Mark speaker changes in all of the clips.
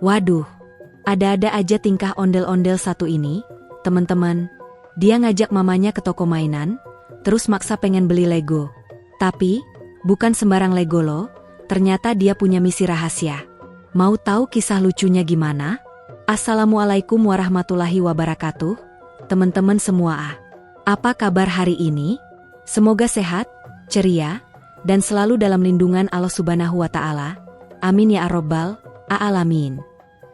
Speaker 1: Waduh, ada-ada aja tingkah ondel-ondel satu ini, teman-teman. Dia ngajak mamanya ke toko mainan, terus maksa pengen beli Lego. Tapi, bukan sembarang Lego loh, ternyata dia punya misi rahasia. Mau tahu kisah lucunya gimana? Assalamualaikum warahmatullahi wabarakatuh, teman-teman semua. Apa kabar hari ini? Semoga sehat, ceria, dan selalu dalam lindungan Allah Subhanahu wa Ta'ala. Amin ya Rabbal Alamin.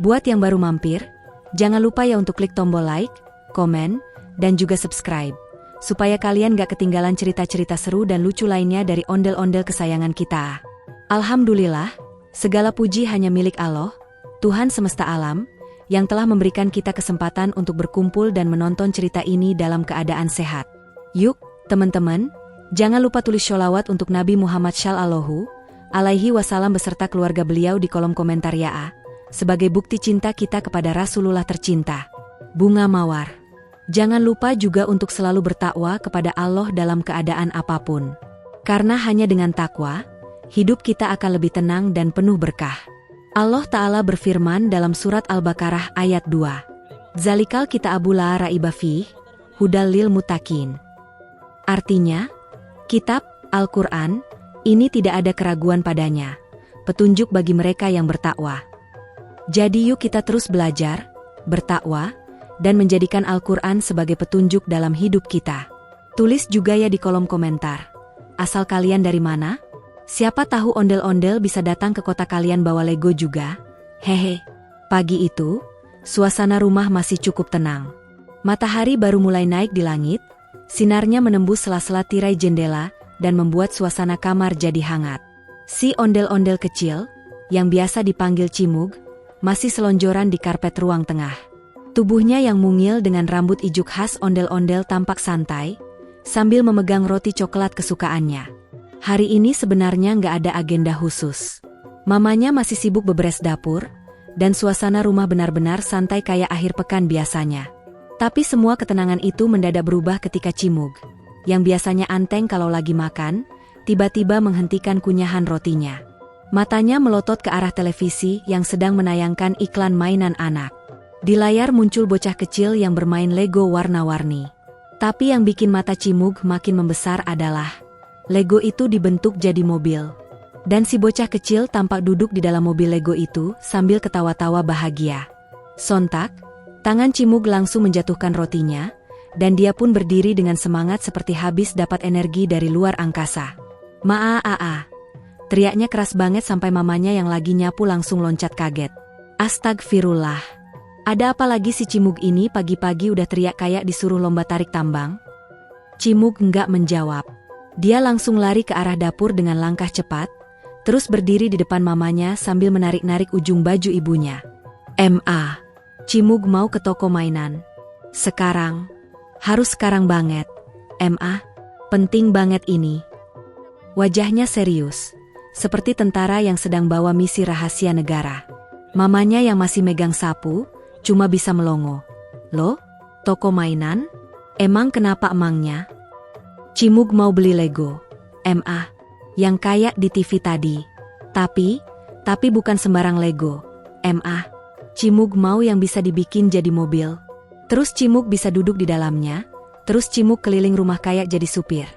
Speaker 1: Buat yang baru mampir, jangan lupa ya untuk klik tombol like, komen, dan juga subscribe, supaya kalian gak ketinggalan cerita-cerita seru dan lucu lainnya dari ondel-ondel kesayangan kita. Alhamdulillah, segala puji hanya milik Allah, Tuhan semesta alam, yang telah memberikan kita kesempatan untuk berkumpul dan menonton cerita ini dalam keadaan sehat. Yuk, teman-teman, jangan lupa tulis sholawat untuk Nabi Muhammad Shallallahu Alaihi Wasallam beserta keluarga beliau di kolom komentar ya, sebagai bukti cinta kita kepada Rasulullah tercinta. Bunga Mawar. Jangan lupa juga untuk selalu bertakwa kepada Allah dalam keadaan apapun. Karena hanya dengan takwa, hidup kita akan lebih tenang dan penuh berkah. Allah Ta'ala berfirman dalam surat Al-Baqarah ayat 2. Zalikal kitaabu la raiba fih, hudal lil muttaqin. Artinya, kitab Al-Quran ini tidak ada keraguan padanya, petunjuk bagi mereka yang bertakwa. Jadi yuk kita terus belajar, bertakwa, dan menjadikan Al-Quran sebagai petunjuk dalam hidup kita. Tulis juga ya di kolom komentar. Asal kalian dari mana? Siapa tahu ondel-ondel bisa datang ke kota kalian bawa Lego juga. Hehe. Pagi itu, suasana rumah masih cukup tenang. Matahari baru mulai naik di langit, sinarnya menembus sela-sela tirai jendela dan membuat suasana kamar jadi hangat. Si ondel-ondel kecil, yang biasa dipanggil Cimug, masih selonjoran di karpet ruang tengah. Tubuhnya yang mungil dengan rambut ijuk khas ondel-ondel tampak santai, sambil memegang roti coklat kesukaannya. Hari ini sebenarnya nggak ada agenda khusus. Mamanya masih sibuk beberes dapur, dan suasana rumah benar-benar santai kayak akhir pekan biasanya. Tapi semua ketenangan itu mendadak berubah ketika Cimug, yang biasanya anteng kalau lagi makan, tiba-tiba menghentikan kunyahan rotinya. Matanya melotot ke arah televisi yang sedang menayangkan iklan mainan anak. Di layar muncul bocah kecil yang bermain Lego warna-warni. Tapi yang bikin mata Cimug makin membesar adalah Lego itu dibentuk jadi mobil. Dan si bocah kecil tampak duduk di dalam mobil Lego itu sambil ketawa-tawa bahagia. Sontak, tangan Cimug langsung menjatuhkan rotinya, dan dia pun berdiri dengan semangat seperti habis dapat energi dari luar angkasa. Maa. Teriaknya keras banget sampai mamanya yang lagi nyapu langsung loncat kaget. Astagfirullah. Ada apa lagi si Cimug ini pagi-pagi udah teriak kayak disuruh lomba tarik tambang? Cimug enggak menjawab. Dia langsung lari ke arah dapur dengan langkah cepat, terus berdiri di depan mamanya sambil menarik-narik ujung baju ibunya. Cimug mau ke toko mainan. Sekarang. Harus sekarang banget. Penting banget ini. Wajahnya serius, seperti tentara yang sedang bawa misi rahasia negara. Mamanya yang masih megang sapu, cuma bisa melongo. Loh, toko mainan? Emang kenapa emangnya? Cimug mau beli Lego. Yang kayak di TV tadi. Tapi bukan sembarang Lego. Cimug mau yang bisa dibikin jadi mobil. Terus Cimug bisa duduk di dalamnya. Terus Cimug keliling rumah kayak jadi supir.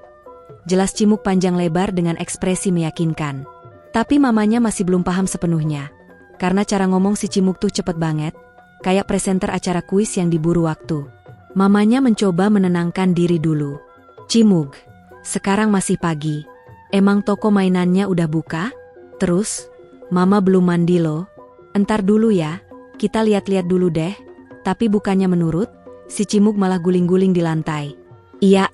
Speaker 1: Jelas Cimug panjang lebar dengan ekspresi meyakinkan. Tapi mamanya masih belum paham sepenuhnya. Karena cara ngomong si Cimug tuh cepet banget. Kayak presenter acara kuis yang diburu waktu. Mamanya mencoba menenangkan diri dulu. Cimug, sekarang masih pagi. Emang toko mainannya udah buka? Terus, mama belum mandi loh. Entar dulu ya, kita lihat-lihat dulu deh. Tapi bukannya menurut, si Cimug malah guling-guling di lantai. Iya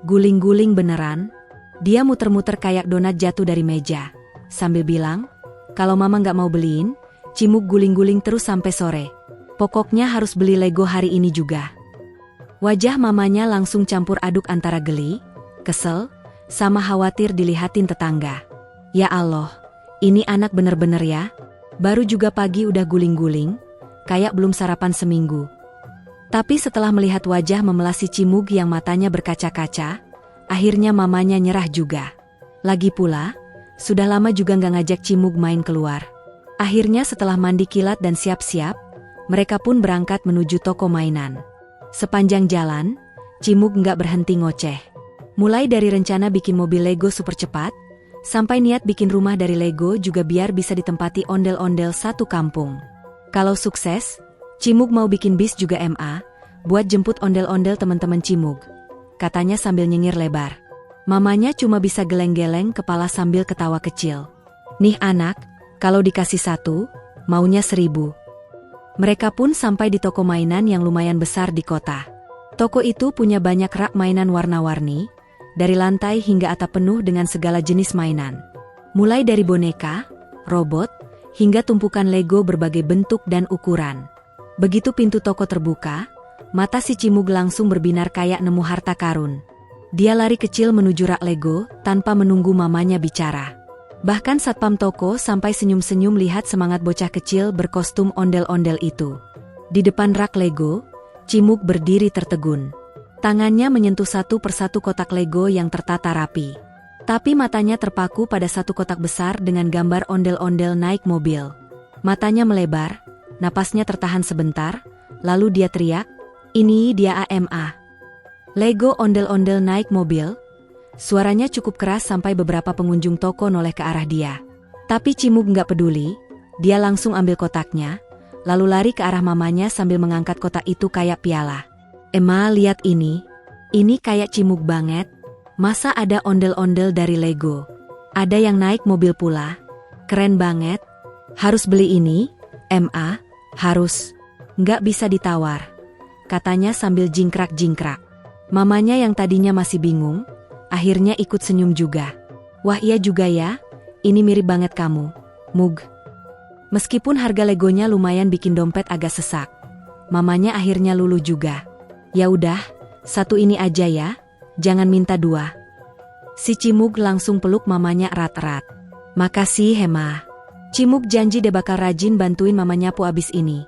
Speaker 1: guling-guling beneran. Dia muter-muter kayak donat jatuh dari meja. Sambil bilang, kalau mama nggak mau beliin, Cimug guling-guling terus sampai sore. Pokoknya harus beli Lego hari ini juga. Wajah mamanya langsung campur aduk antara geli, kesel, sama khawatir dilihatin tetangga. Ya Allah, ini anak bener-bener ya. Baru juga pagi udah guling-guling, kayak belum sarapan seminggu. Tapi setelah melihat wajah memelasi Cimug yang matanya berkaca-kaca, akhirnya mamanya nyerah juga. Lagi pula, sudah lama juga nggak ngajak Cimug main keluar. Akhirnya setelah mandi kilat dan siap-siap, mereka pun berangkat menuju toko mainan. Sepanjang jalan, Cimug nggak berhenti ngoceh. Mulai dari rencana bikin mobil Lego super cepat, sampai niat bikin rumah dari Lego juga biar bisa ditempati ondel-ondel satu kampung. Kalau sukses, Cimug mau bikin bis juga MA, buat jemput ondel-ondel teman-teman Cimug. Katanya sambil nyengir lebar. Mamanya cuma bisa geleng-geleng kepala sambil ketawa kecil. Nih anak, kalau dikasih 1, maunya 1000. Mereka pun sampai di toko mainan yang lumayan besar di kota. Toko itu punya banyak rak mainan warna-warni, dari lantai hingga atap penuh dengan segala jenis mainan. Mulai dari boneka, robot, hingga tumpukan Lego berbagai bentuk dan ukuran. Begitu pintu toko terbuka, mata si Cimug langsung berbinar kayak nemu harta karun. Dia lari kecil menuju rak Lego tanpa menunggu mamanya bicara. Bahkan satpam toko sampai senyum-senyum lihat semangat bocah kecil berkostum ondel-ondel itu. Di depan rak Lego, Cimug berdiri tertegun. Tangannya menyentuh satu persatu kotak Lego yang tertata rapi. Tapi matanya terpaku pada satu kotak besar dengan gambar ondel-ondel naik mobil. Matanya melebar, napasnya tertahan sebentar, lalu dia teriak, "Ini dia AMA. Lego ondel-ondel naik mobil." Suaranya cukup keras sampai beberapa pengunjung toko noleh ke arah dia. Tapi Cimug nggak peduli, dia langsung ambil kotaknya, lalu lari ke arah mamanya sambil mengangkat kotak itu kayak piala. "Emma, lihat ini kayak Cimug banget. Masa ada ondel-ondel dari Lego? Ada yang naik mobil pula. Keren banget. Harus beli ini, MA, harus. Nggak bisa ditawar," katanya sambil jingkrak-jingkrak. Mamanya yang tadinya masih bingung, akhirnya ikut senyum juga. "Wah iya juga ya, ini mirip banget kamu, Mug." Meskipun harga Legonya lumayan bikin dompet agak sesak, mamanya akhirnya luluh juga. "Ya udah, 1 ini aja ya, jangan minta 2. Si Cimug langsung peluk mamanya erat-erat. "Makasih Hema." Cimug janji dia bakal rajin bantuin mama nyapu abis ini,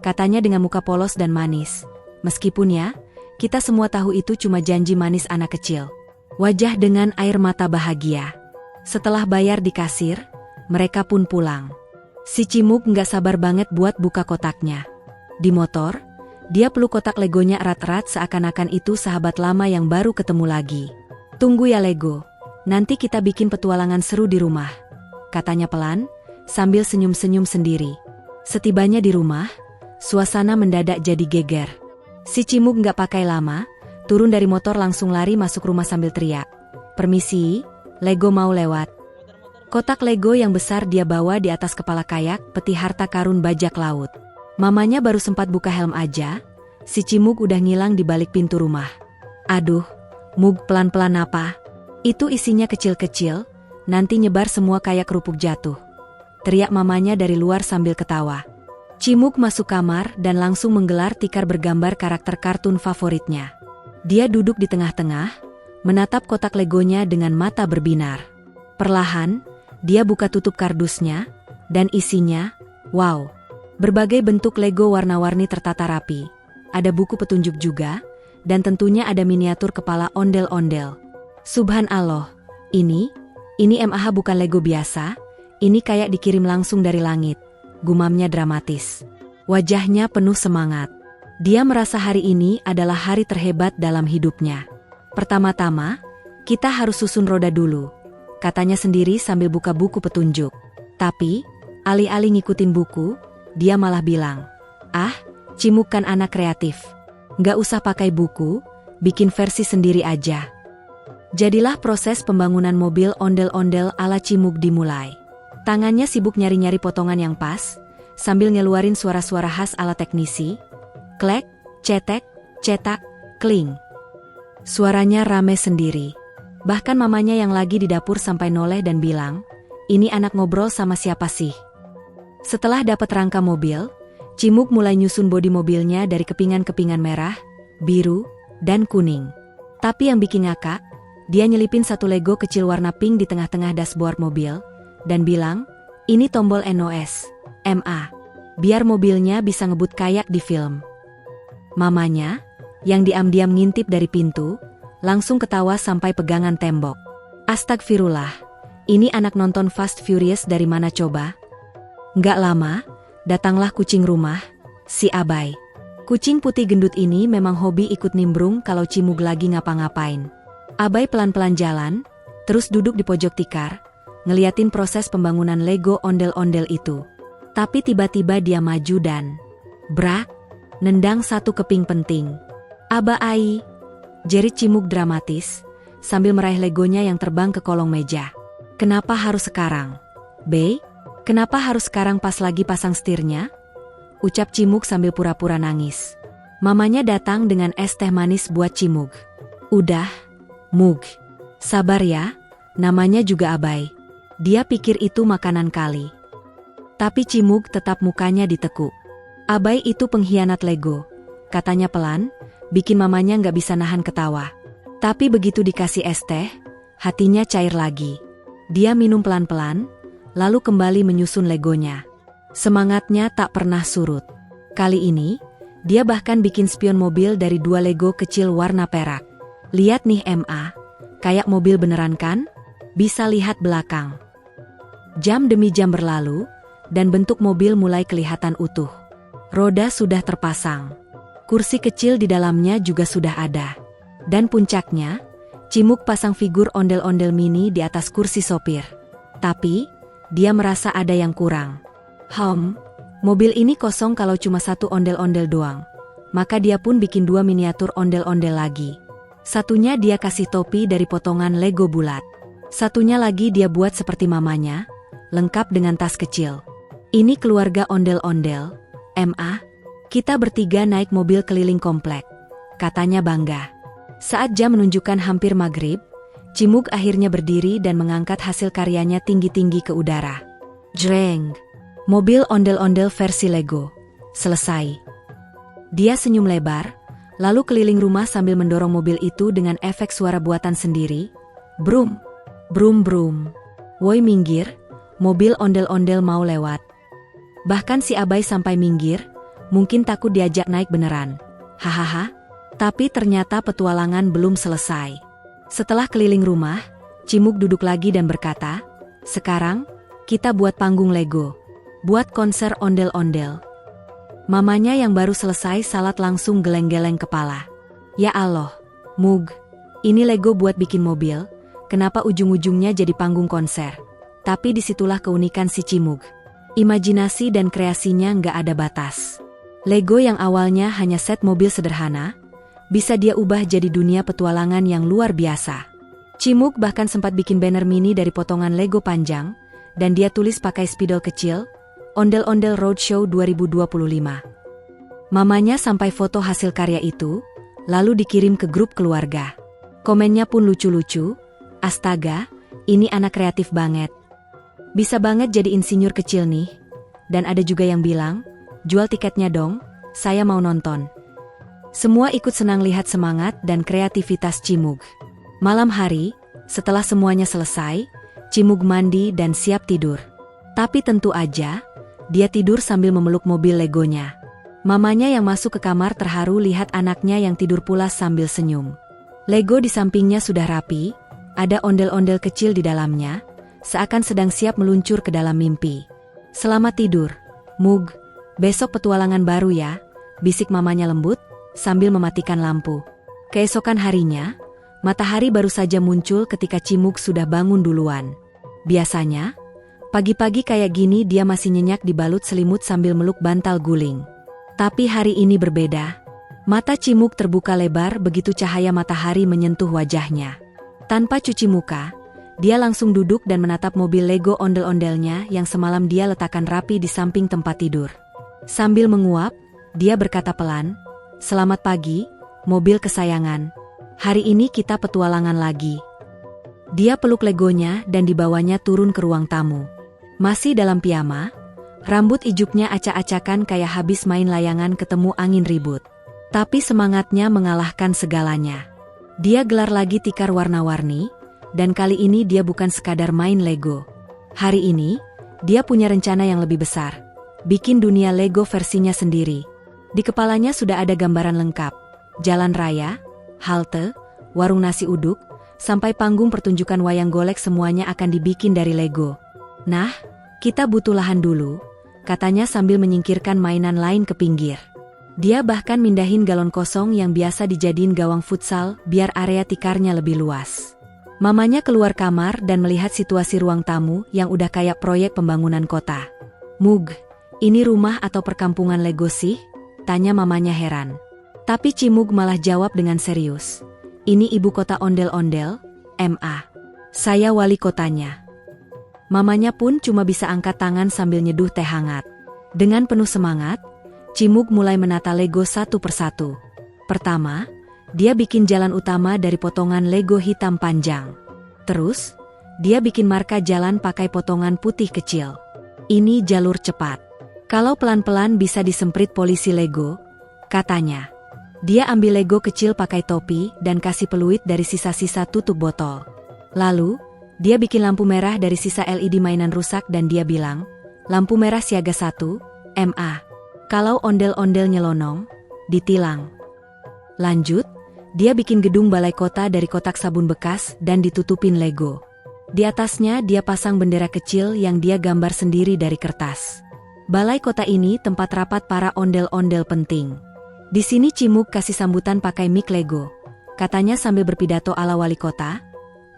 Speaker 1: katanya dengan muka polos dan manis. Meskipun ya, kita semua tahu itu cuma janji manis anak kecil. Wajah dengan air mata bahagia. Setelah bayar di kasir, mereka pun pulang. Si Cimug nggak sabar banget buat buka kotaknya. Di motor, dia peluk kotak Legonya erat-erat seakan-akan itu sahabat lama yang baru ketemu lagi. "Tunggu ya Lego, nanti kita bikin petualangan seru di rumah," katanya pelan, sambil senyum-senyum sendiri. Setibanya di rumah, suasana mendadak jadi geger. Si Cimug nggak pakai lama, turun dari motor langsung lari masuk rumah sambil teriak, "Permisi, Lego mau lewat." Kotak Lego yang besar dia bawa di atas kepala kayak peti harta karun bajak laut. Mamanya baru sempat buka helm aja, si Cimug udah ngilang di balik pintu rumah. "Aduh, Mug, pelan-pelan apa? Itu isinya kecil-kecil, nanti nyebar semua kayak kerupuk jatuh," teriak mamanya dari luar sambil ketawa. Cimug masuk kamar dan langsung menggelar tikar bergambar karakter kartun favoritnya. Dia duduk di tengah-tengah, menatap kotak Legonya dengan mata berbinar. Perlahan, dia buka tutup kardusnya, dan isinya, wow, berbagai bentuk Lego warna-warni tertata rapi. Ada buku petunjuk juga, dan tentunya ada miniatur kepala ondel-ondel. Subhanallah, ini MAH bukan Lego biasa, ini kayak dikirim langsung dari langit, gumamnya dramatis. Wajahnya penuh semangat. Dia merasa hari ini adalah hari terhebat dalam hidupnya. "Pertama-tama, kita harus susun roda dulu," katanya sendiri sambil buka buku petunjuk. Tapi, alih-alih ngikutin buku, dia malah bilang, "Ah, Cimug kan anak kreatif. Nggak usah pakai buku, bikin versi sendiri aja." Jadilah proses pembangunan mobil ondel-ondel ala Cimug dimulai. Tangannya sibuk nyari-nyari potongan yang pas, sambil ngeluarin suara-suara khas ala teknisi. Klek, cetek, cetak, kling. Suaranya rame sendiri. Bahkan mamanya yang lagi di dapur sampai noleh dan bilang, "Ini anak ngobrol sama siapa sih?" Setelah dapat rangka mobil, Cimug mulai nyusun bodi mobilnya dari kepingan-kepingan merah, biru, dan kuning. Tapi yang bikin ngakak, dia nyelipin satu Lego kecil warna pink di tengah-tengah dashboard mobil, dan bilang, "Ini tombol NOS, MA, biar mobilnya bisa ngebut kayak di film." Mamanya, yang diam-diam ngintip dari pintu, langsung ketawa sampai pegangan tembok. "Astagfirullah, ini anak nonton Fast Furious dari mana coba? Nggak lama, datanglah kucing rumah, si Abai. Kucing putih gendut ini memang hobi ikut nimbrung kalau Cimug lagi ngapa-ngapain. Abai pelan-pelan jalan, terus duduk di pojok tikar, ngeliatin proses pembangunan Lego ondel-ondel itu. Tapi tiba-tiba dia maju dan brak, nendang satu keping penting. Abai, jerit Cimug dramatis, sambil meraih Legonya yang terbang ke kolong meja. Kenapa harus sekarang? Bei, kenapa harus sekarang pas lagi pasang setirnya? Ucap Cimug sambil pura-pura nangis. Mamanya datang dengan es teh manis buat Cimug. Udah, Mug. Sabar ya, namanya juga Abai. Dia pikir itu makanan kali. Tapi Cimug tetap mukanya ditekuk. Abai itu pengkhianat Lego, katanya pelan, bikin mamanya nggak bisa nahan ketawa. Tapi begitu dikasih es teh, hatinya cair lagi. Dia minum pelan-pelan, lalu kembali menyusun Legonya. Semangatnya tak pernah surut. Kali ini, dia bahkan bikin spion mobil dari 2 Lego kecil warna perak. Lihat nih MA, kayak mobil beneran kan? Bisa lihat belakang. Jam demi jam berlalu, dan bentuk mobil mulai kelihatan utuh. Roda sudah terpasang. Kursi kecil di dalamnya juga sudah ada. Dan puncaknya, Cimug pasang figur ondel-ondel mini di atas kursi sopir. Tapi, dia merasa ada yang kurang. Mobil ini kosong kalau cuma satu ondel-ondel doang. Maka dia pun bikin 2 miniatur ondel-ondel lagi. Satunya dia kasih topi dari potongan Lego bulat. Satunya lagi dia buat seperti mamanya, lengkap dengan tas kecil. Ini keluarga ondel-ondel, MA. Kita bertiga naik mobil keliling komplek, katanya bangga. Saat jam menunjukkan hampir maghrib, Cimug akhirnya berdiri dan mengangkat hasil karyanya tinggi-tinggi ke udara. Jreng! Mobil ondel-ondel versi Lego. Selesai. Dia senyum lebar, lalu keliling rumah sambil mendorong mobil itu dengan efek suara buatan sendiri. Brum! Brum brum. Woi minggir, mobil ondel-ondel mau lewat. Bahkan si Abai sampai minggir, mungkin takut diajak naik beneran. Hahaha. Tapi ternyata petualangan belum selesai. Setelah keliling rumah, Cimug duduk lagi dan berkata, sekarang, kita buat panggung Lego. Buat konser ondel-ondel. Mamanya yang baru selesai salat langsung geleng-geleng kepala. Ya Allah, Mug, ini Lego buat bikin mobil, kenapa ujung-ujungnya jadi panggung konser? Tapi disitulah keunikan si Cimug. Imajinasi dan kreasinya nggak ada batas. Lego yang awalnya hanya set mobil sederhana, bisa dia ubah jadi dunia petualangan yang luar biasa. Cimug bahkan sempat bikin banner mini dari potongan Lego panjang, dan dia tulis pakai spidol kecil, Ondel-Ondel Roadshow 2025. Mamanya sampai foto hasil karya itu, lalu dikirim ke grup keluarga. Komennya pun lucu-lucu, astaga, ini anak kreatif banget. Bisa banget jadi insinyur kecil nih. Dan ada juga yang bilang, jual tiketnya dong, saya mau nonton. Semua ikut senang lihat semangat dan kreativitas Cimug. Malam hari, setelah semuanya selesai, Cimug mandi dan siap tidur. Tapi tentu aja, dia tidur sambil memeluk mobil Legonya. Mamanya yang masuk ke kamar terharu lihat anaknya yang tidur pulas sambil senyum. Lego di sampingnya sudah rapi, ada ondel-ondel kecil di dalamnya, seakan sedang siap meluncur ke dalam mimpi. Selamat tidur, Mug. Besok petualangan baru ya, bisik mamanya lembut, sambil mematikan lampu. Keesokan harinya, matahari baru saja muncul ketika Cimug sudah bangun duluan. Biasanya, pagi-pagi kayak gini dia masih nyenyak dibalut selimut sambil meluk bantal guling. Tapi hari ini berbeda. Mata Cimug terbuka lebar begitu cahaya matahari menyentuh wajahnya. Tanpa cuci muka, dia langsung duduk dan menatap mobil Lego ondel-ondelnya yang semalam dia letakkan rapi di samping tempat tidur. Sambil menguap, dia berkata pelan, "Selamat pagi, mobil kesayangan. Hari ini kita petualangan lagi." Dia peluk Legonya dan dibawanya turun ke ruang tamu. Masih dalam piyama, rambut ijuknya acak-acakan kayak habis main layangan ketemu angin ribut. Tapi semangatnya mengalahkan segalanya. Dia gelar lagi tikar warna-warni, dan kali ini dia bukan sekadar main Lego. Hari ini, dia punya rencana yang lebih besar. Bikin dunia Lego versinya sendiri. Di kepalanya sudah ada gambaran lengkap. Jalan raya, halte, warung nasi uduk, sampai panggung pertunjukan wayang golek semuanya akan dibikin dari Lego. Nah, kita butuh lahan dulu. katanya sambil menyingkirkan mainan lain ke pinggir. Dia bahkan mindahin galon kosong yang biasa dijadiin gawang futsal biar area tikarnya lebih luas. Mamanya keluar kamar dan melihat situasi ruang tamu yang udah kayak proyek pembangunan kota. "Mug, ini rumah atau perkampungan Lego sih?" tanya mamanya heran. Tapi Cimug malah jawab dengan serius. "Ini ibu kota ondel-ondel, MA. Saya wali kotanya." Mamanya pun cuma bisa angkat tangan sambil nyeduh teh hangat. Dengan penuh semangat, Cimug mulai menata Lego satu persatu. Pertama, dia bikin jalan utama dari potongan Lego hitam panjang. Terus, dia bikin marka jalan pakai potongan putih kecil. "Ini jalur cepat. Kalau pelan-pelan bisa disemprit polisi Lego," katanya. Dia ambil Lego kecil pakai topi dan kasih peluit dari sisa-sisa tutup botol. Lalu, dia bikin lampu merah dari sisa LED mainan rusak dan dia bilang, "Lampu merah siaga 1, MA. Kalau ondel-ondel nyelonong, ditilang." Lanjut, dia bikin gedung balai kota dari kotak sabun bekas dan ditutupin Lego. Di atasnya dia pasang bendera kecil yang dia gambar sendiri dari kertas. Balai kota ini tempat rapat para ondel-ondel penting. Di sini Cimug kasih sambutan pakai mic Lego. Katanya sambil berpidato ala wali kota,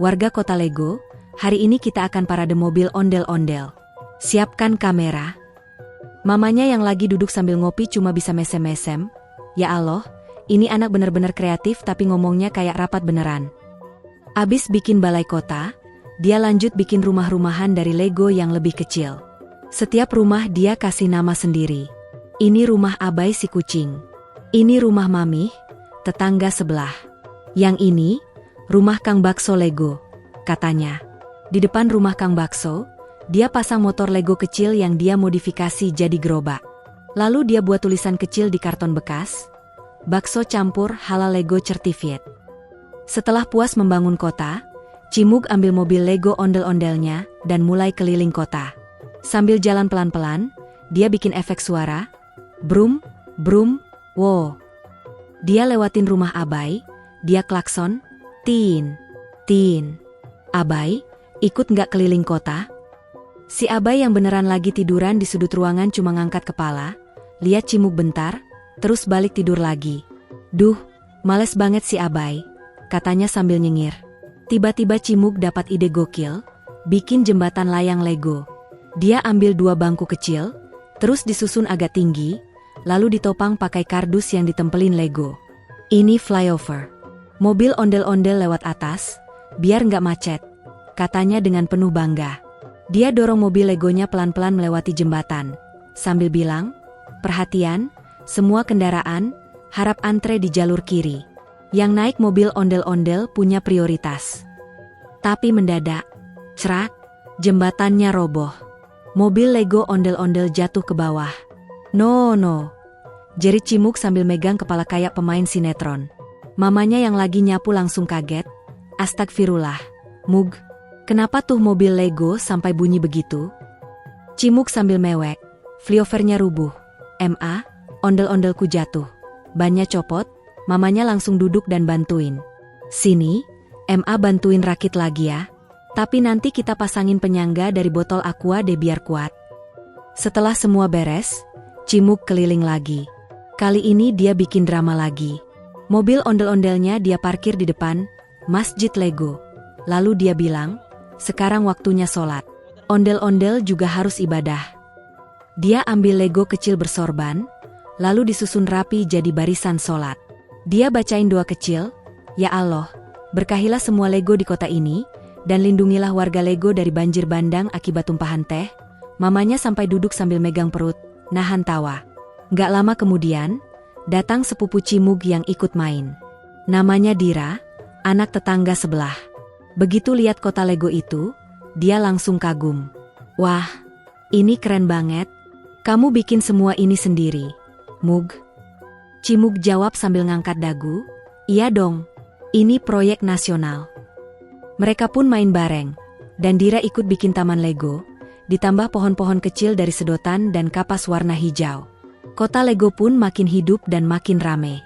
Speaker 1: "Warga kota Lego, hari ini kita akan parade mobil ondel-ondel. Siapkan kamera." Mamanya yang lagi duduk sambil ngopi cuma bisa mesem-mesem. "Ya Allah, ini anak bener-bener kreatif tapi ngomongnya kayak rapat beneran." Abis bikin balai kota, dia lanjut bikin rumah-rumahan dari Lego yang lebih kecil. Setiap rumah dia kasih nama sendiri. "Ini rumah Abai si kucing. Ini rumah Mami, tetangga sebelah. Yang ini, rumah Kang Bakso Lego," katanya. Di depan rumah Kang Bakso, dia pasang motor Lego kecil yang dia modifikasi jadi gerobak. Lalu dia buat tulisan kecil di karton bekas, "Bakso campur halal Lego certified." Setelah puas membangun kota, Cimug ambil mobil Lego ondel-ondelnya dan mulai keliling kota. Sambil jalan pelan-pelan, dia bikin efek suara, brum, brum, wow. Dia lewatin rumah Abai, dia klakson, tin, tin. "Abai, ikut nggak keliling kota?" Si Abai yang beneran lagi tiduran di sudut ruangan cuma ngangkat kepala, lihat Cimug bentar, terus balik tidur lagi. "Duh, males banget si Abai," katanya sambil nyengir. Tiba-tiba Cimug dapat ide gokil, bikin jembatan layang Lego. Dia ambil 2 bangku kecil, terus disusun agak tinggi, lalu ditopang pakai kardus yang ditempelin Lego. "Ini flyover. Mobil ondel-ondel lewat atas, biar nggak macet," katanya dengan penuh bangga. Dia dorong mobil Legonya pelan-pelan melewati jembatan, sambil bilang, "Perhatian, semua kendaraan, harap antre di jalur kiri. Yang naik mobil ondel-ondel punya prioritas." Tapi mendadak, cerak, jembatannya roboh. Mobil Lego ondel-ondel jatuh ke bawah. "No, no," jerit Cimug sambil megang kepala kayak pemain sinetron. Mamanya yang lagi nyapu langsung kaget, "Astagfirullah, Mug. Kenapa tuh mobil Lego sampai bunyi begitu?" Cimug sambil mewek, "Flyovernya rubuh. MA, ondel-ondelku jatuh. Bannya copot." Mamanya langsung duduk dan bantuin. "Sini, MA bantuin rakit lagi ya. Tapi nanti kita pasangin penyangga dari botol aqua deh biar kuat." Setelah semua beres, Cimug keliling lagi. Kali ini dia bikin drama lagi. Mobil ondel-ondelnya dia parkir di depan Masjid Lego. Lalu dia bilang, "Sekarang waktunya sholat. Ondel-ondel juga harus ibadah." Dia ambil Lego kecil bersorban, lalu disusun rapi jadi barisan sholat. Dia bacain doa kecil, "Ya Allah, berkahilah semua Lego di kota ini, dan lindungilah warga Lego dari banjir bandang akibat tumpahan teh." Mamanya sampai duduk sambil megang perut, nahan tawa. Gak lama kemudian, datang sepupu Cimug yang ikut main. Namanya Dira, anak tetangga sebelah. Begitu lihat kota Lego itu, dia langsung kagum. "Wah, ini keren banget. Kamu bikin semua ini sendiri, Mug?" Cimug jawab sambil ngangkat dagu, "Iya dong, ini proyek nasional." Mereka pun main bareng, dan Dira ikut bikin taman Lego, ditambah pohon-pohon kecil dari sedotan dan kapas warna hijau. Kota Lego pun makin hidup dan makin rame.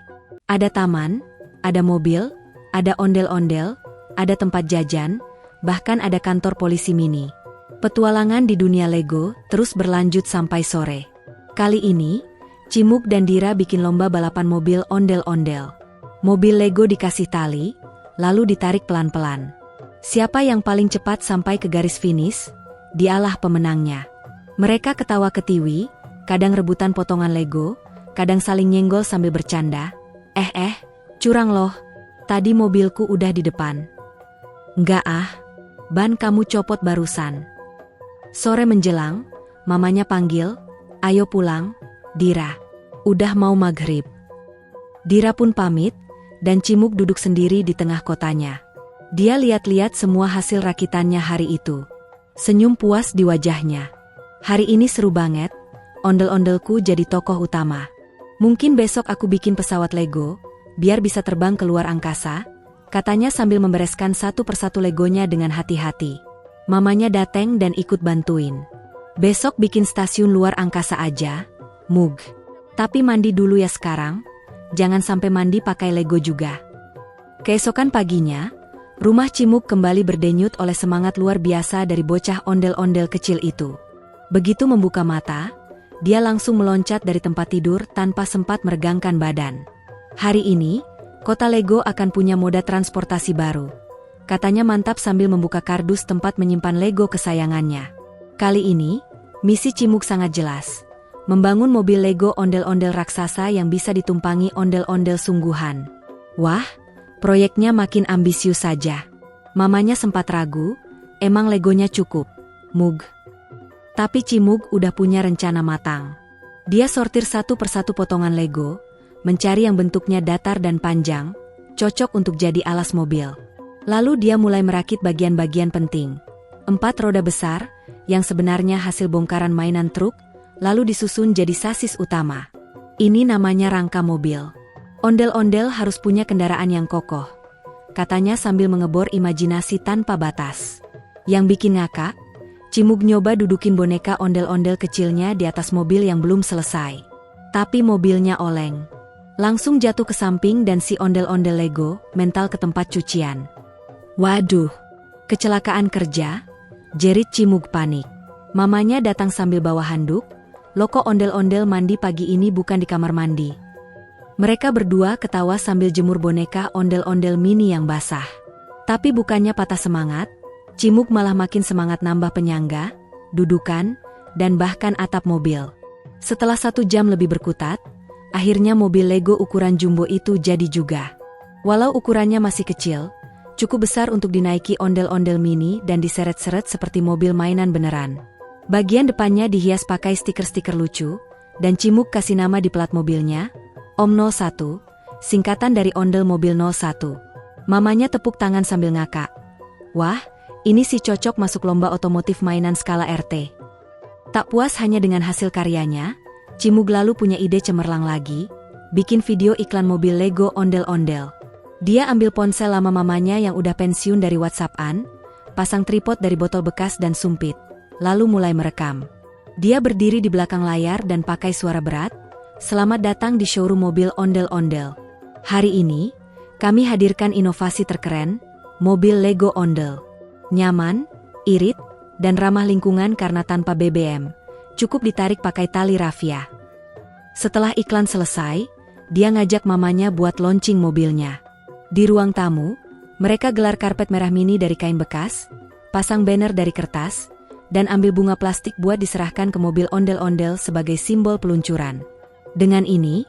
Speaker 1: Ada taman, ada mobil, ada ondel-ondel, ada tempat jajan, bahkan ada kantor polisi mini. Petualangan di dunia Lego terus berlanjut sampai sore. Kali ini, Cimug dan Dira bikin lomba balapan mobil ondel-ondel. Mobil Lego dikasih tali, lalu ditarik pelan-pelan. Siapa yang paling cepat sampai ke garis finish, dialah pemenangnya. Mereka ketawa ketiwi, kadang rebutan potongan Lego, kadang saling nyenggol sambil bercanda. Curang loh, tadi mobilku udah di depan. Enggak ban kamu copot barusan. Sore menjelang, mamanya panggil, ayo pulang, Dira. Udah mau maghrib. Dira pun pamit, dan Cimug duduk sendiri di tengah kotanya. Dia lihat-lihat semua hasil rakitannya hari itu. Senyum puas di wajahnya. Hari ini seru banget, ondel-ondelku jadi tokoh utama. Mungkin besok aku bikin pesawat Lego, biar bisa terbang ke luar angkasa, katanya sambil membereskan satu persatu Legonya dengan hati-hati. Mamanya dateng dan ikut bantuin. Besok bikin stasiun luar angkasa aja, Mug. Tapi mandi dulu ya sekarang, jangan sampai mandi pakai Lego juga. Keesokan paginya, rumah Cimug kembali berdenyut oleh semangat luar biasa dari bocah ondel-ondel kecil itu. Begitu membuka mata, dia langsung meloncat dari tempat tidur tanpa sempat meregangkan badan. Hari ini, kota Lego akan punya moda transportasi baru. Katanya mantap sambil membuka kardus tempat menyimpan Lego kesayangannya. Kali ini, misi Cimug sangat jelas. Membangun mobil Lego ondel-ondel raksasa yang bisa ditumpangi ondel-ondel sungguhan. Wah, proyeknya makin ambisius saja. Mamanya sempat ragu, emang Legonya cukup, Mug. Tapi Cimug udah punya rencana matang. Dia sortir satu persatu potongan Lego, mencari yang bentuknya datar dan panjang, cocok untuk jadi alas mobil. Lalu dia mulai merakit bagian-bagian penting. 4 roda besar, yang sebenarnya hasil bongkaran mainan truk, lalu disusun jadi sasis utama. Ini namanya rangka mobil. Ondel-ondel harus punya kendaraan yang kokoh, katanya sambil mengebor imajinasi tanpa batas. Yang bikin ngakak, Cimug nyoba dudukin boneka ondel-ondel kecilnya di atas mobil yang belum selesai. Tapi mobilnya oleng. Langsung jatuh ke samping dan si ondel-ondel Lego mental ke tempat cucian. Waduh, kecelakaan kerja, jerit Cimug panik. Mamanya datang sambil bawa handuk, loko ondel-ondel mandi pagi ini bukan di kamar mandi. Mereka berdua ketawa sambil jemur boneka ondel-ondel mini yang basah. Tapi bukannya patah semangat, Cimug malah makin semangat nambah penyangga, dudukan, dan bahkan atap mobil. Setelah 1 jam lebih berkutat, akhirnya mobil Lego ukuran jumbo itu jadi juga. Walau ukurannya masih kecil, cukup besar untuk dinaiki ondel-ondel mini dan diseret-seret seperti mobil mainan beneran. Bagian depannya dihias pakai stiker-stiker lucu, dan Cimug kasih nama di plat mobilnya, Om 01, singkatan dari ondel mobil 01. Mamanya tepuk tangan sambil ngakak. Wah, ini sih cocok masuk lomba otomotif mainan skala RT. Tak puas hanya dengan hasil karyanya, Cimug lalu punya ide cemerlang lagi, bikin video iklan mobil Lego ondel-ondel. Dia ambil ponsel lama mamanya yang udah pensiun dari WhatsApp-an, pasang tripod dari botol bekas dan sumpit, lalu mulai merekam. Dia berdiri di belakang layar dan pakai suara berat, "Selamat datang di showroom mobil ondel-ondel. Hari ini, kami hadirkan inovasi terkeren, mobil Lego ondel. Nyaman, irit, dan ramah lingkungan karena tanpa BBM, cukup ditarik pakai tali rafia." Setelah iklan selesai, dia ngajak mamanya buat launching mobilnya. Di ruang tamu, mereka gelar karpet merah mini dari kain bekas, pasang banner dari kertas, dan ambil bunga plastik buat diserahkan ke mobil ondel-ondel sebagai simbol peluncuran. Dengan ini,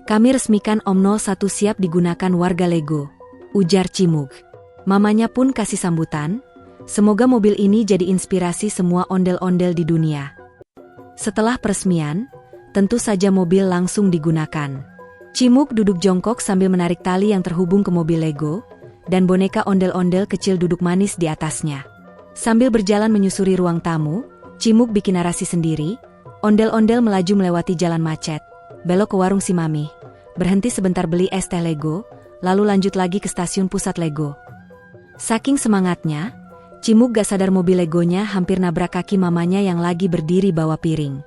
Speaker 1: kami resmikan Om 01 siap digunakan warga Lego, ujar Cimug. Mamanya pun kasih sambutan, semoga mobil ini jadi inspirasi semua ondel-ondel di dunia. Setelah peresmian, tentu saja mobil langsung digunakan. Cimug duduk jongkok sambil menarik tali yang terhubung ke mobil Lego, dan boneka ondel-ondel kecil duduk manis di atasnya. Sambil berjalan menyusuri ruang tamu, Cimug bikin narasi sendiri, ondel-ondel melaju melewati jalan macet, belok ke warung si Mami, berhenti sebentar beli es teh Lego, lalu lanjut lagi ke stasiun pusat Lego. Saking semangatnya, Cimug gak sadar mobil Legonya hampir nabrak kaki mamanya yang lagi berdiri bawa piring.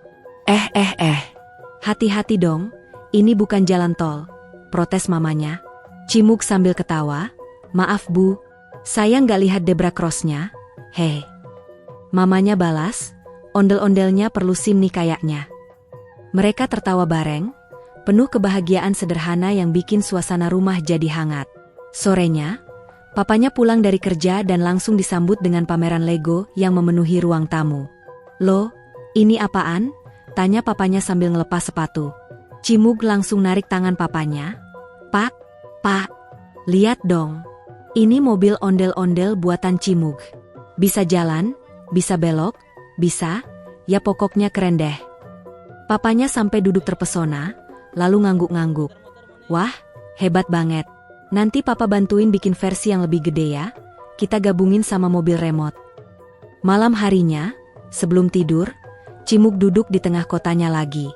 Speaker 1: Hati-hati dong, ini bukan jalan tol, protes mamanya. Cimug sambil ketawa, maaf bu, saya nggak lihat zebra crossnya, hei. Mamanya balas, ondel-ondelnya perlu SIM nih kayaknya. Mereka tertawa bareng, penuh kebahagiaan sederhana yang bikin suasana rumah jadi hangat. Sorenya, papanya pulang dari kerja dan langsung disambut dengan pameran Lego yang memenuhi ruang tamu. "Loh, ini apaan?" tanya papanya sambil ngelepas sepatu. Cimug langsung narik tangan papanya. Pak, lihat dong. Ini mobil ondel-ondel buatan Cimug. Bisa jalan, bisa belok, bisa, ya pokoknya keren deh." Papanya sampai duduk terpesona, lalu ngangguk-ngangguk. "Wah, hebat banget. Nanti papa bantuin bikin versi yang lebih gede ya, kita gabungin sama mobil remote." Malam harinya, sebelum tidur, Cimug duduk di tengah kotanya lagi.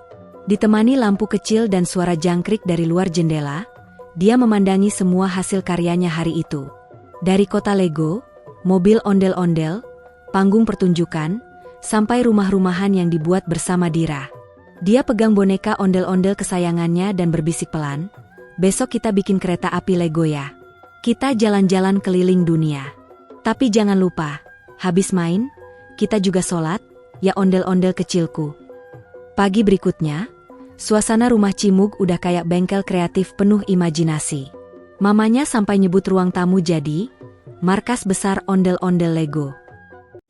Speaker 1: Ditemani lampu kecil dan suara jangkrik dari luar jendela, dia memandangi semua hasil karyanya hari itu. Dari kota Lego, mobil ondel-ondel, panggung pertunjukan, sampai rumah-rumahan yang dibuat bersama Dira. Dia pegang boneka ondel-ondel kesayangannya dan berbisik pelan, "Besok kita bikin kereta api Lego ya. Kita jalan-jalan keliling dunia. Tapi jangan lupa, habis main, kita juga sholat, ya ondel-ondel kecilku." Pagi berikutnya, suasana rumah Cimug udah kayak bengkel kreatif penuh imajinasi. Mamanya sampai nyebut ruang tamu jadi markas besar ondel-ondel Lego.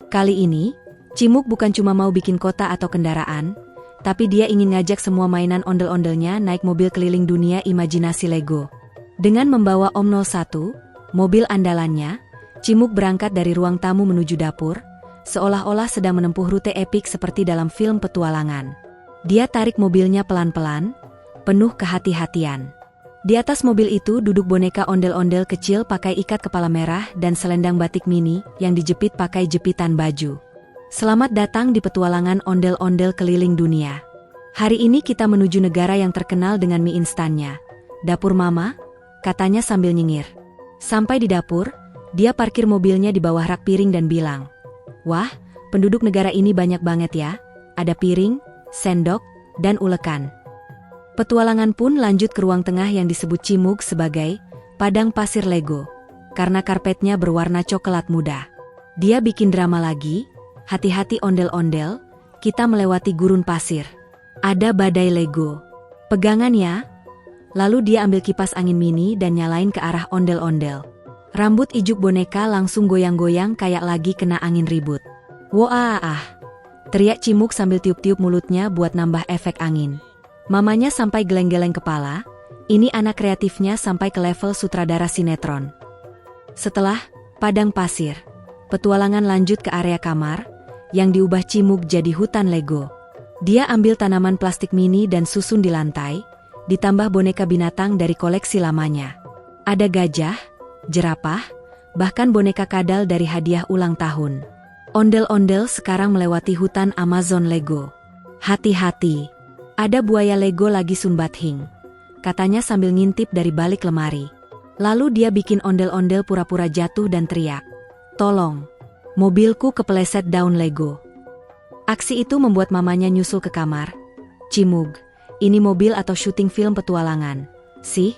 Speaker 1: Kali ini, Cimug bukan cuma mau bikin kota atau kendaraan, tapi dia ingin ngajak semua mainan ondel-ondelnya naik mobil keliling dunia imajinasi Lego. Dengan membawa Om 01, mobil andalannya, Cimug berangkat dari ruang tamu menuju dapur, seolah-olah sedang menempuh rute epik seperti dalam film petualangan. Dia tarik mobilnya pelan-pelan, penuh kehati-hatian. Di atas mobil itu duduk boneka ondel-ondel kecil pakai ikat kepala merah dan selendang batik mini yang dijepit pakai jepitan baju. "Selamat datang di petualangan ondel-ondel keliling dunia. Hari ini kita menuju negara yang terkenal dengan mie instannya. Dapur Mama," katanya sambil nyengir. Sampai di dapur, dia parkir mobilnya di bawah rak piring dan bilang, "Wah, penduduk negara ini banyak banget ya. Ada piring, sendok, dan ulekan." Petualangan pun lanjut ke ruang tengah yang disebut Cimug sebagai padang pasir Lego, karena karpetnya berwarna coklat muda. Dia bikin drama lagi, "Hati-hati ondel-ondel, kita melewati gurun pasir. Ada badai Lego. Pegangan ya." Lalu dia ambil kipas angin mini dan nyalain ke arah ondel-ondel. Rambut ijuk boneka langsung goyang-goyang kayak lagi kena angin ribut. "Wah, teriak Cimug sambil tiup-tiup mulutnya buat nambah efek angin. Mamanya sampai geleng-geleng kepala, ini anak kreatifnya sampai ke level sutradara sinetron. Setelah padang pasir, petualangan lanjut ke area kamar, yang diubah Cimug jadi hutan Lego. Dia ambil tanaman plastik mini dan susun di lantai, ditambah boneka binatang dari koleksi lamanya. Ada gajah, jerapah, bahkan boneka kadal dari hadiah ulang tahun. Ondel-ondel sekarang melewati hutan Amazon Lego. "Hati-hati, ada buaya Lego lagi sunbathing," katanya sambil ngintip dari balik lemari. Lalu dia bikin ondel-ondel pura-pura jatuh dan teriak, "Tolong, mobilku kepeleset daun Lego." Aksi itu membuat mamanya nyusul ke kamar. "Cimug, ini mobil atau syuting film petualangan sih?"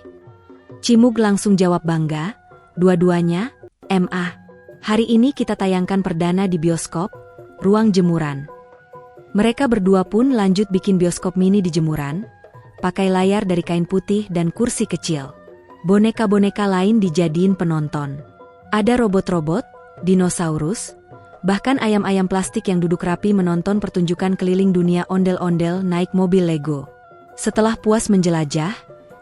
Speaker 1: Cimug langsung jawab bangga, "Dua-duanya, MA. Hari ini kita tayangkan perdana di bioskop, ruang jemuran." Mereka berdua pun lanjut bikin bioskop mini di jemuran, pakai layar dari kain putih dan kursi kecil. Boneka-boneka lain dijadiin penonton. Ada robot-robot, dinosaurus, bahkan ayam-ayam plastik yang duduk rapi menonton pertunjukan keliling dunia ondel-ondel naik mobil Lego. Setelah puas menjelajah,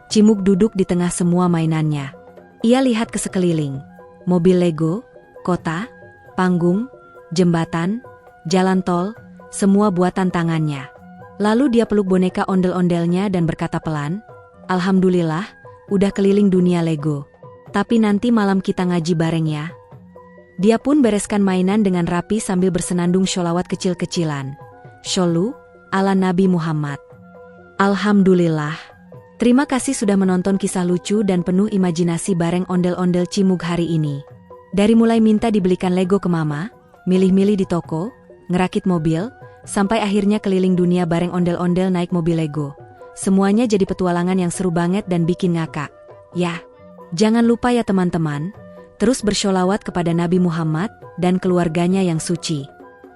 Speaker 1: Cimug duduk di tengah semua mainannya. Ia lihat ke sekeliling, mobil Lego, kota, panggung, jembatan, jalan tol, semua buatan tangannya. Lalu dia peluk boneka ondel-ondelnya dan berkata pelan, "Alhamdulillah, udah keliling dunia Lego. Tapi nanti malam kita ngaji bareng ya." Dia pun bereskan mainan dengan rapi sambil bersenandung sholawat kecil-kecilan. Sholu, ala Nabi Muhammad. Alhamdulillah. Terima kasih sudah menonton kisah lucu dan penuh imajinasi bareng ondel-ondel Cimug hari ini. Dari mulai minta dibelikan Lego ke mama, milih-milih di toko, ngerakit mobil, sampai akhirnya keliling dunia bareng ondel-ondel naik mobil Lego. Semuanya jadi petualangan yang seru banget dan bikin ngakak. Ya, jangan lupa ya teman-teman, terus bersholawat kepada Nabi Muhammad dan keluarganya yang suci.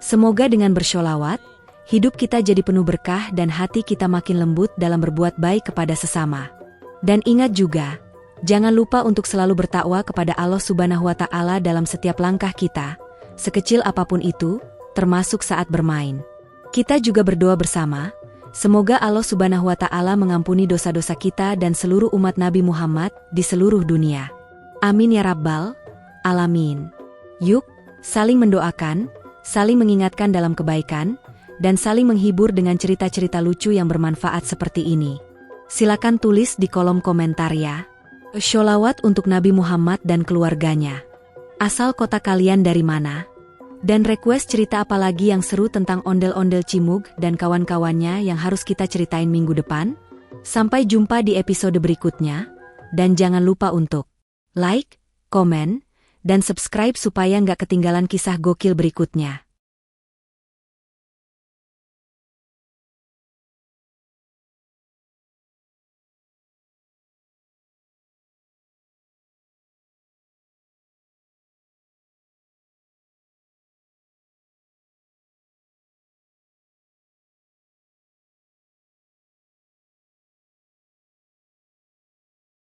Speaker 1: Semoga dengan bersholawat, hidup kita jadi penuh berkah dan hati kita makin lembut dalam berbuat baik kepada sesama. Dan ingat juga, jangan lupa untuk selalu bertakwa kepada Allah Subhanahu wa Ta'ala dalam setiap langkah kita, sekecil apapun itu, termasuk saat bermain. Kita juga berdoa bersama, semoga Allah Subhanahu wa Ta'ala mengampuni dosa-dosa kita dan seluruh umat Nabi Muhammad di seluruh dunia. Amin ya Rabbal Alamin. Yuk, saling mendoakan, saling mengingatkan dalam kebaikan, dan saling menghibur dengan cerita-cerita lucu yang bermanfaat seperti ini. Silakan tulis di kolom komentar ya. Sholawat untuk Nabi Muhammad dan keluarganya. Asal kota kalian dari mana? Dan request cerita apa lagi yang seru tentang ondel-ondel Cimug dan kawan-kawannya yang harus kita ceritain minggu depan? Sampai jumpa di episode berikutnya, dan jangan lupa untuk like, komen, dan subscribe supaya nggak ketinggalan kisah gokil berikutnya.